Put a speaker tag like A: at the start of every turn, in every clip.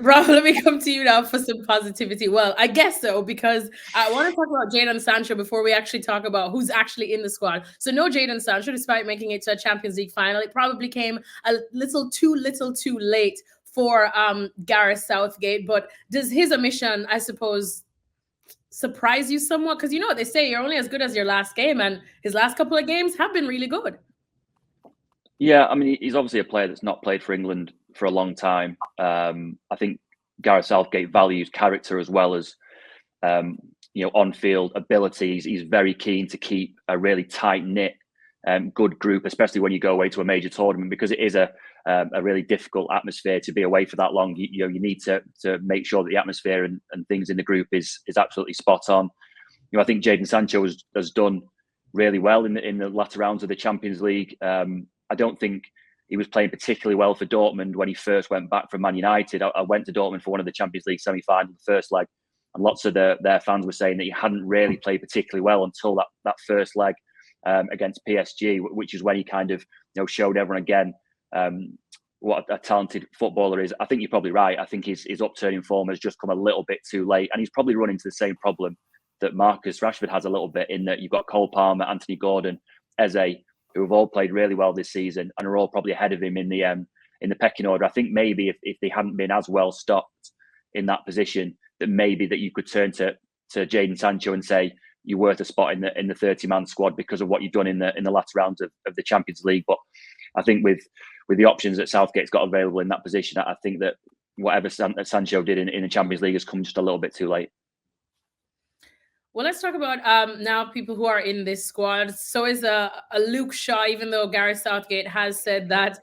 A: Rob, let me come to you now for some positivity. Well, I guess so, because I want to talk about Jadon Sancho before we actually talk about who's actually in the squad. So no Jadon Sancho, despite making it to a Champions League final. It probably came a little too late for Gareth Southgate. But does his omission, I suppose, surprise you somewhat? Because you know what they say, you're only as good as your last game, and his last couple of games have been really good.
B: Yeah, I mean, he's obviously a player that's not played for England for a long time. I think Gareth Southgate values character as well as on-field abilities. He's very keen to keep a really tight-knit, good group, especially when you go away to a major tournament, because it is a really difficult atmosphere to be away for that long. You need to make sure that the atmosphere and things in the group is absolutely spot on. I think Jadon Sancho has done really well in the latter rounds of the Champions League. I don't think he was playing particularly well for Dortmund when he first went back from Man United. I went to Dortmund for one of the Champions League semi-finals, the first leg, and lots of their fans were saying that he hadn't really played particularly well until that first leg against PSG, which is when he kind of showed everyone again what a talented footballer is. I think you're probably right. I think his upturning form has just come a little bit too late, and he's probably run into the same problem that Marcus Rashford has a little bit, in that you've got Cole Palmer, Anthony Gordon, Eze, who have all played really well this season and are all probably ahead of him in the pecking order. I think maybe if they hadn't been as well stocked in that position, that maybe that you could turn to Jadon Sancho and say you're worth a spot in the 30-man squad because of what you've done in the latter rounds of the Champions League. But I think with the options that Southgate's got available in that position, I think that whatever Sancho did in the Champions League has come just a little bit too late.
A: Well, let's talk about now people who are in this squad. So is a Luke Shaw, even though Gareth Southgate has said that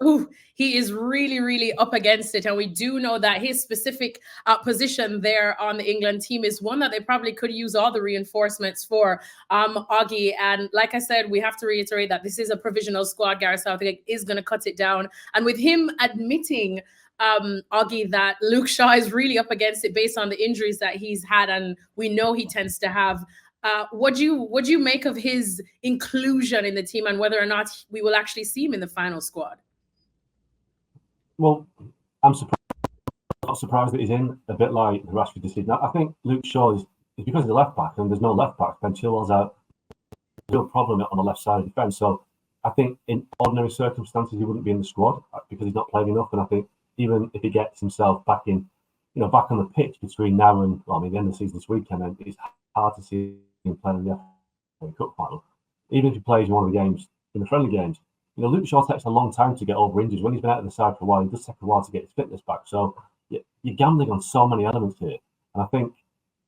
A: he is really, really up against it. And we do know that his specific position there on the England team is one that they probably could use all the reinforcements for. Oggy, and like I said, we have to reiterate that this is a provisional squad. Gareth Southgate is going to cut it down. And with him admitting Oggy, that Luke Shaw is really up against it based on the injuries that he's had, and we know he tends to have. What do you make of his inclusion in the team, and whether or not we will actually see him in the final squad?
C: Well, I'm not surprised that he's in, a bit like the Rashford decision. I think Luke Shaw is because he's a left back, and there's no left back. Ben Chilwell's out. There's no problem on the left side of defence. So I think in ordinary circumstances he wouldn't be in the squad because he's not played enough. And I think even if he gets himself back on the pitch between now and the end of the season this weekend, and it's hard to see him playing the FA Cup final. Even if he plays one of the games in the friendly games, Luke Shaw takes a long time to get over injuries. When he's been out of the side for a while, it does take a while to get his fitness back. So you're gambling on so many elements here. And I think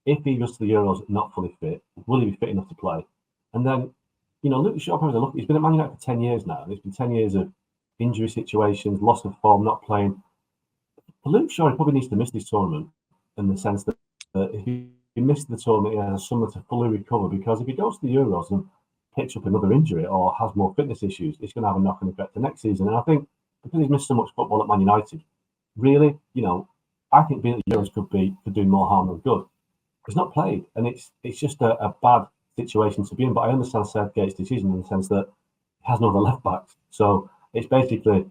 C: if he goes to the Euros not fully fit, will he be fit enough to play? And then, Luke Shaw he's been at Man United for 10 years now, and it's been 10 years of injury situations, loss of form, not playing. Luke Shaw probably needs to miss this tournament, in the sense that if he missed the tournament, he has summer to fully recover, because if he goes to the Euros and picks up another injury or has more fitness issues, it's going to have a knock-on effect the next season. And I think because he's missed so much football at Man United, really, I think being at the Euros could do more harm than good. He's not played, and it's just a bad situation to be in. But I understand Southgate's decision in the sense that he has no other left backs, so it's basically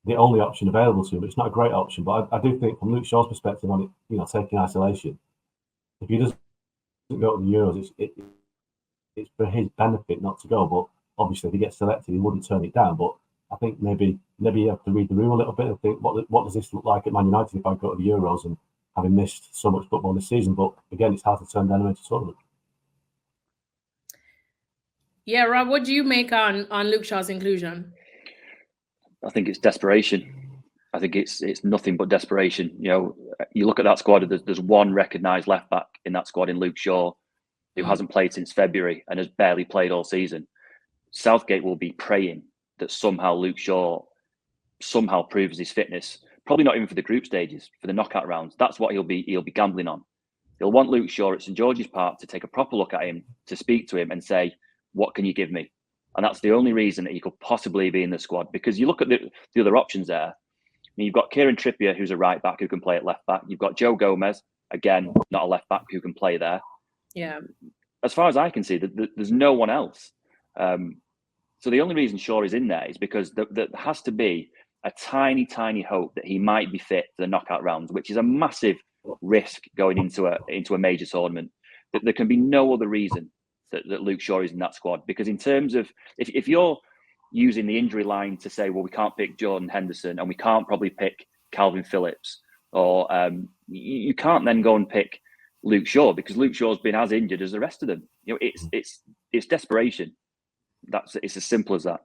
C: the only option available to him. It's not a great option, but I do think from Luke Shaw's perspective on it, taking isolation, if he doesn't go to the Euros, it's for his benefit not to go. But obviously, if he gets selected, he wouldn't turn it down. But I think maybe you have to read the room a little bit and think, what does this look like at Man United if I go to the Euros and having missed so much football this season? But again, it's hard to turn down a major tournament.
A: Yeah, Rob, what do you make on Luke Shaw's inclusion?
B: I think it's desperation. I think it's nothing but desperation. You look at that squad, there's one recognised left back in that squad in Luke Shaw, who hasn't played since February and has barely played all season. Southgate will be praying that somehow Luke Shaw somehow proves his fitness. Probably not even for the group stages, for the knockout rounds. That's what he'll be gambling on. He'll want Luke Shaw at St George's Park to take a proper look at him, to speak to him and say, what can you give me? And that's the only reason that he could possibly be in the squad. Because you look at the other options there. I mean, you've got Kieran Trippier, who's a right back who can play at left back. You've got Joe Gomez, again, not a left back who can play there.
A: Yeah.
B: As far as I can see, there's no one else. So the only reason Shaw is in there is because there has to be a tiny, tiny hope that he might be fit for the knockout rounds, which is a massive risk going into a major tournament. That there can be no other reason that Luke Shaw is in that squad, because in terms of if you're using the injury line to say, well, we can't pick Jordan Henderson and we can't probably pick Calvin Phillips, or you can't then go and pick Luke Shaw because Luke Shaw's been as injured as the rest of them. It's desperation. It's as simple as that.